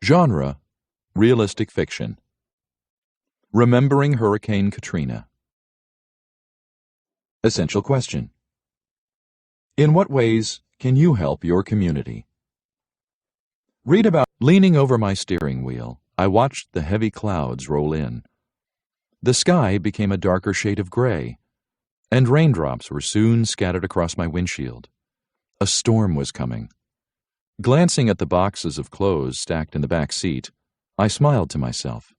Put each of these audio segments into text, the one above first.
Genre: realistic fiction. Remembering Hurricane Katrina. Essential question: in what ways can you help your community? Read about. Leaning over my steering wheel, I watched the heavy clouds roll in. The sky became a darker shade of gray, and raindrops were soon scattered across my windshield. A storm was coming. Glancing at the boxes of clothes stacked in the back seat, I smiled to myself.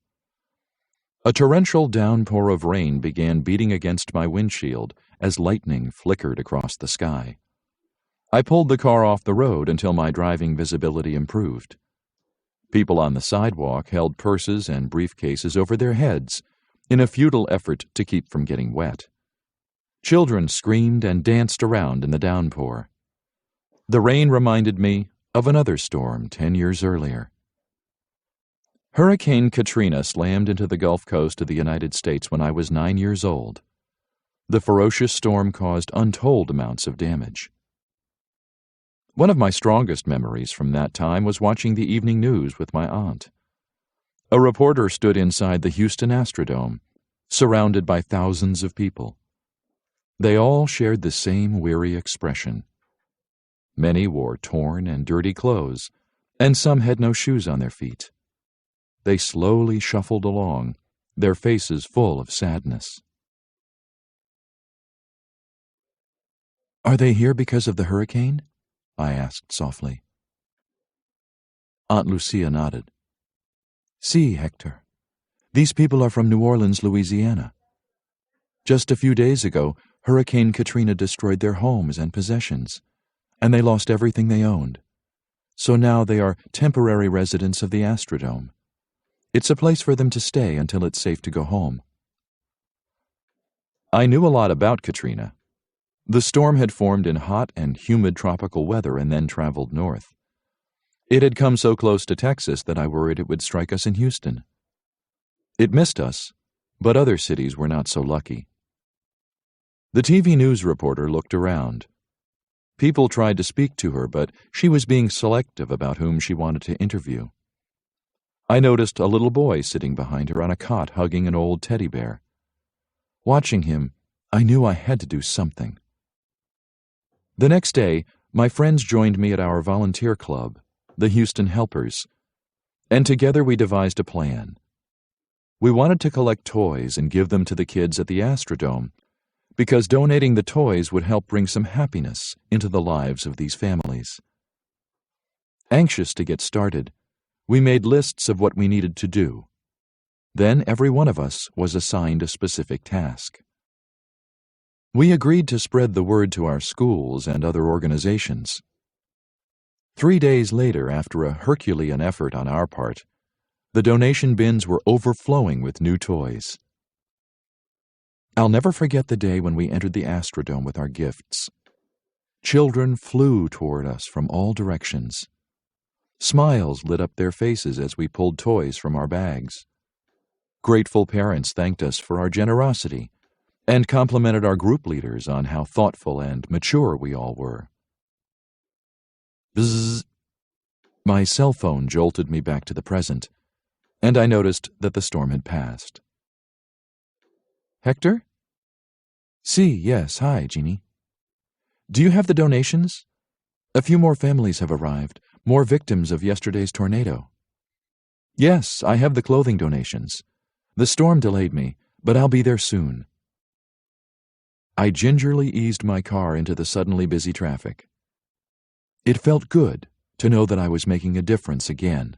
A torrential downpour of rain began beating against my windshield as lightning flickered across the sky. I pulled the car off the road until my driving visibility improved. People on the sidewalk held purses and briefcases over their heads in a futile effort to keep from getting wet. Children screamed and danced around in the downpour. The rain reminded me of another storm 10 years earlier. Hurricane Katrina slammed into the Gulf Coast of the United States when I was 9 years old. The ferocious storm caused untold amounts of damage. One of my strongest memories from that time was watching the evening news with my aunt. A reporter stood inside the Houston Astrodome, surrounded by thousands of people. They all shared the same weary expression. Many wore torn and dirty clothes, and some had no shoes on their feet. They slowly shuffled along, their faces full of sadness. "Are they here because of the hurricane?" I asked softly. Aunt Lucia nodded. "See, Hector, these people are from New Orleans, Louisiana. Just a few days ago, Hurricane Katrina destroyed their homes and possessions, and they lost everything they owned. So now they are temporary residents of the Astrodome. It's a place for them to stay until it's safe to go home." I knew a lot about Katrina. The storm had formed in hot and humid tropical weather and then traveled north. It had come so close to Texas that I worried it would strike us in Houston. It missed us, but other cities were not so lucky. The TV news reporter looked around. People tried to speak to her, but she was being selective about whom she wanted to interview. I noticed a little boy sitting behind her on a cot hugging an old teddy bear. Watching him, I knew I had to do something. The next day, my friends joined me at our volunteer club, the Houston Helpers, and together we devised a plan. We wanted to collect toys and give them to the kids at the Astrodome, because donating the toys would help bring some happiness into the lives of these families. Anxious to get started, we made lists of what we needed to do. Then every one of us was assigned a specific task. We agreed to spread the word to our schools and other organizations. 3 days later, after a Herculean effort on our part, the donation bins were overflowing with new toys. I'll never forget the day when we entered the Astrodome with our gifts. Children flew toward us from all directions. Smiles lit up their faces as we pulled toys from our bags. Grateful parents thanked us for our generosity and complimented our group leaders on how thoughtful and mature we all were. Bzzz. My cell phone jolted me back to the present, and I noticed that the storm had passed. "Hector?" "See, yes, hi, Jeannie. Do you have the donations? A few more families have arrived, more victims of yesterday's tornado." "Yes, I have the clothing donations. The storm delayed me, but I'll be there soon." I gingerly eased my car into the suddenly busy traffic. It felt good to know that I was making a difference again.